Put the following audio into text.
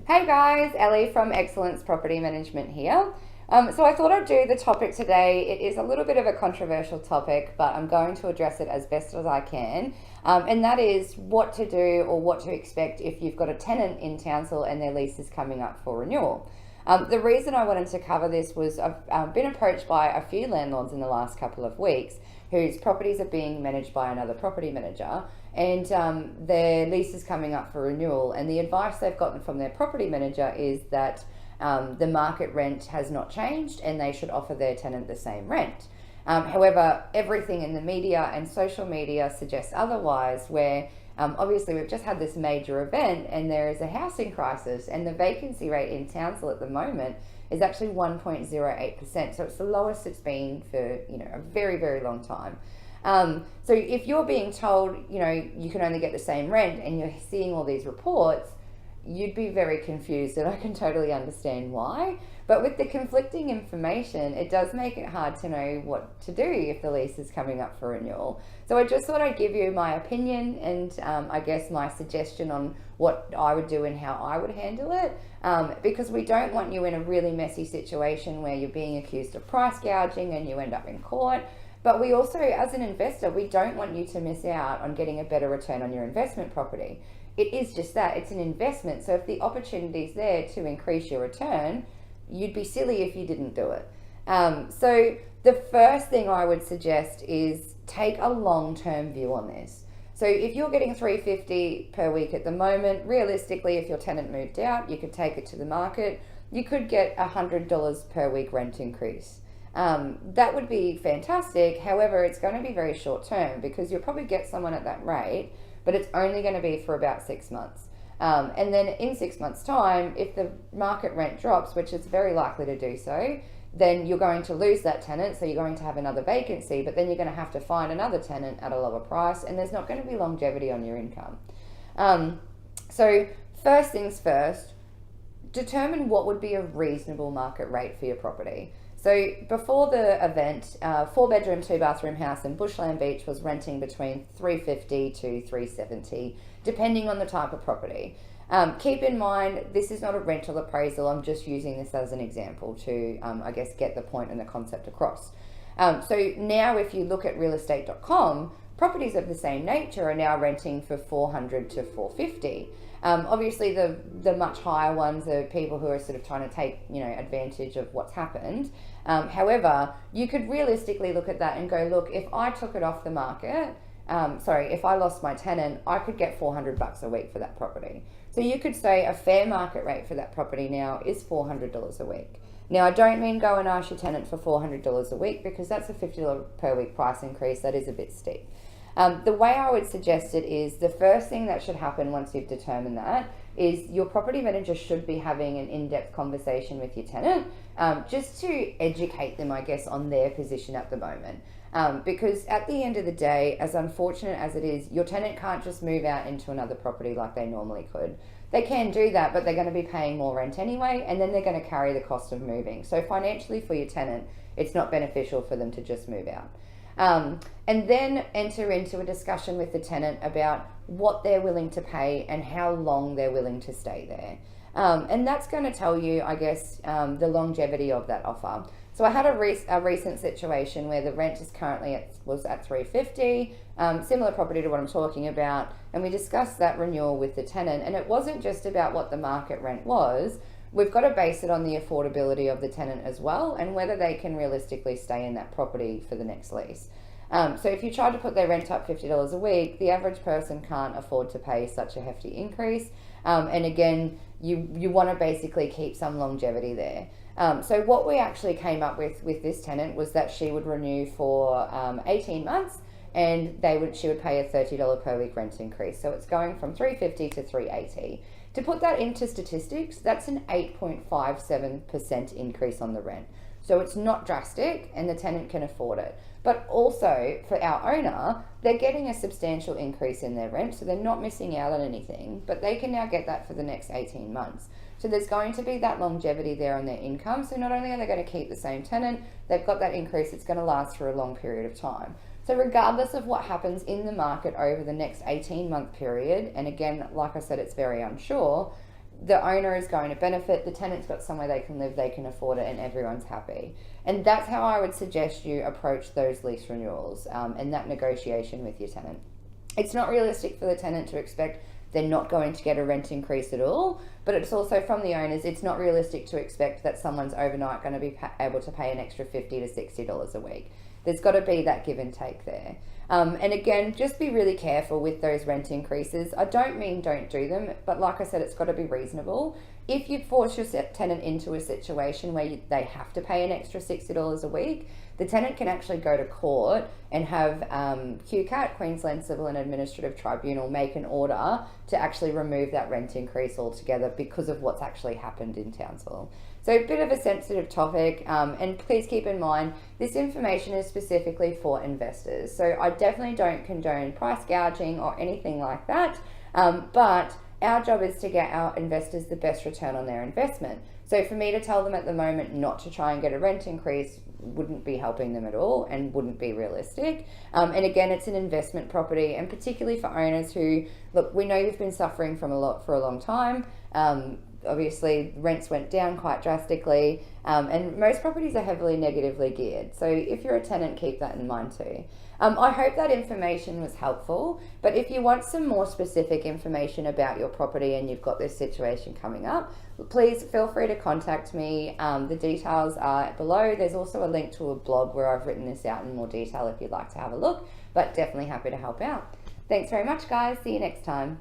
Hey guys, Ellie from Excellence Property Management here. So I thought I'd do the topic today. It is a little bit of a controversial topic, but I'm going to address it as best as I can. And that is what to do or what to expect if you've got a tenant in council and their lease is coming up for renewal. The reason I wanted to cover this was I've been approached by a few landlords in the last couple of weeks whose properties are being managed by another property manager, and their lease is coming up for renewal, and the advice they've gotten from their property manager is that the market rent has not changed and they should offer their tenant the same rent. However, everything in the media and social media suggests otherwise, where obviously we've just had this major event and there is a housing crisis, and the vacancy rate in Townsville at the moment is actually 1.08%. So it's the lowest it's been for a very, very long time. So if you're being told, you can only get the same rent and you're seeing all these reports, you'd be very confused, and I can totally understand why. But with the conflicting information, it does make it hard to know what to do if the lease is coming up for renewal. So I just thought I'd give you my opinion and I guess my suggestion on what I would do and how I would handle it, because we don't want you in a really messy situation where you're being accused of price gouging and you end up in court. But we also, as an investor, we don't want you to miss out on getting a better return on your investment property. It is just that, it's an investment. So if the opportunity is there to increase your return, you'd be silly if you didn't do it. So the first thing I would suggest is take a long-term view on this. So if you're getting $350 per week at the moment, realistically, if your tenant moved out, you could take it to the market, you could get $100 per week rent increase. That would be fantastic. However, it's going to be very short term because you'll probably get someone at that rate, but it's only going to be for about 6 months. And then in 6 months' time, if the market rent drops, which is very likely to do so, then you're going to lose that tenant. So you're going to have another vacancy, but then you're going to have to find another tenant at a lower price, and there's not going to be longevity on your income. So first things first, determine what would be a reasonable market rate for your property. So before the event, 4-bedroom, 2-bathroom house in Bushland Beach was renting between $350 to $370, depending on the type of property. Keep in mind, this is not a rental appraisal. I'm just using this as an example to, I guess, get the point and the concept across. So now if you look at realestate.com, properties of the same nature are now renting for $400 to $450. Obviously, the much higher ones are people who are sort of trying to take advantage of what's happened. However, you could realistically look at that and go, look, if I took it off the market, if I lost my tenant, I could get $400 a week for that property. So you could say a fair market rate for that property now is $400 a week. Now, I don't mean go and ask your tenant for $400 a week, because that's a $50 per week price increase. That is a bit steep. The way I would suggest it is the first thing that should happen once you've determined that is your property manager should be having an in-depth conversation with your tenant, just to educate them, I guess, on their position at the moment. Because at the end of the day, as unfortunate as it is, your tenant can't just move out into another property like they normally could. They can do that, but they're going to be paying more rent anyway, and then they're going to carry the cost of moving. So financially for your tenant, it's not beneficial for them to just move out. And then enter into a discussion with the tenant about what they're willing to pay and how long they're willing to stay there. And that's going to tell you, I guess, the longevity of that offer. So I had a recent situation where the rent is currently was at $350, similar property to what I'm talking about, and we discussed that renewal with the tenant, and it wasn't just about what the market rent was. We've got to base it on the affordability of the tenant as well, and whether they can realistically stay in that property for the next lease. So if you try to put their rent up $50 a week, the average person can't afford to pay such a hefty increase. And again, you want to basically keep some longevity there. So what we actually came up with this tenant was that she would renew for 18 months, and she would pay a $30 per week rent increase. So it's going from $350 to $380. To put that into statistics, that's an 8.57% increase on the rent. So it's not drastic, and the tenant can afford it. But also, for our owner, they're getting a substantial increase in their rent, so they're not missing out on anything, but they can now get that for the next 18 months. So there's going to be that longevity there on their income. So not only are they going to keep the same tenant, they've got that increase, it's going to last for a long period of time. So regardless of what happens in the market over the next 18-month period, and again, like I said, it's very unsure, the owner is going to benefit, the tenant's got somewhere they can live, they can afford it, and everyone's happy. And that's how I would suggest you approach those lease renewals and that negotiation with your tenant. It's not realistic for the tenant to expect they're not going to get a rent increase at all, but it's also from the owners, it's not realistic to expect that someone's overnight going to be able to pay an extra $50 to $60 a week. There's got to be that give and take there. And again, just be really careful with those rent increases. I don't mean don't do them, but like I said, it's got to be reasonable. If you force your tenant into a situation where they have to pay an extra $60 a week, the tenant can actually go to court and have QCAT, Queensland Civil and Administrative Tribunal, make an order to actually remove that rent increase altogether because of what's actually happened in Townsville. So a bit of a sensitive topic, and please keep in mind, this information is specifically for investors. So I definitely don't condone price gouging or anything like that, but our job is to get our investors the best return on their investment. So for me to tell them at the moment not to try and get a rent increase wouldn't be helping them at all and wouldn't be realistic. And again, it's an investment property, and particularly for owners who, look, we know you've been suffering from for a long time. Obviously, rents went down quite drastically, and most properties are heavily negatively geared. So if you're a tenant, keep that in mind too. I hope that information was helpful, but if you want some more specific information about your property and you've got this situation coming up, please feel free to contact me. The details are below. There's also a link to a blog where I've written this out in more detail if you'd like to have a look, but definitely happy to help out. Thanks very much, guys. See you next time.